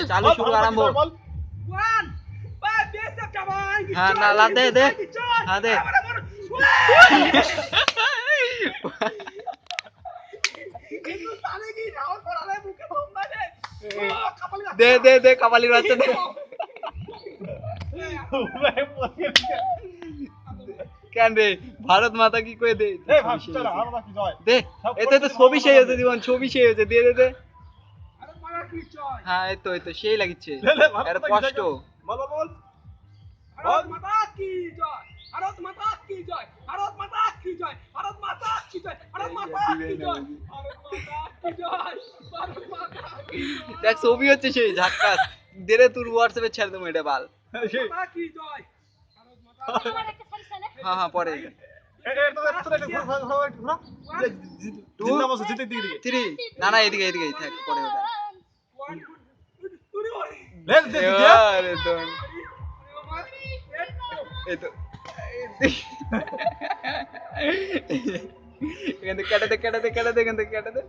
চালু শুরু আরম্ভ। হ্যাঁ না লা দে দে হ্যাঁ দে দে দে দে কাপালির বাচ্চা দে কেন রে ভারত মাতা কি কয়ে দে দে এতে তো ছবি সেই হয়েছে জীবন ছবি সেই হয়েছে দে দে দে হ্যাঁ এই তো সেই লাগিচ্ছে এত কষ্ট ভারত মাতা কি জয় ভারত মাতা কি জয় ভারত মাতা কি জয় ভারত মাতা কি জয় ভারত মাতা কি জয় ভারত মাতা কি জয় ভারত মাতা কি জয় দেখ ছবি হচ্ছে সেই ঝাক্কাস দে রে তোর হোয়াটসঅ্যাপে ছেড়ে দেবো এটা বাল মাতা কি জয় ভারত মাতা হ্যাঁ হ্যাঁ পরে থ্রি না না এদিকে এদিকে থাক পরে ওটা আরে তো এই তো এখান থেকে কেটে দে কেটে দে কেটে দে এখান থেকে কেটে দে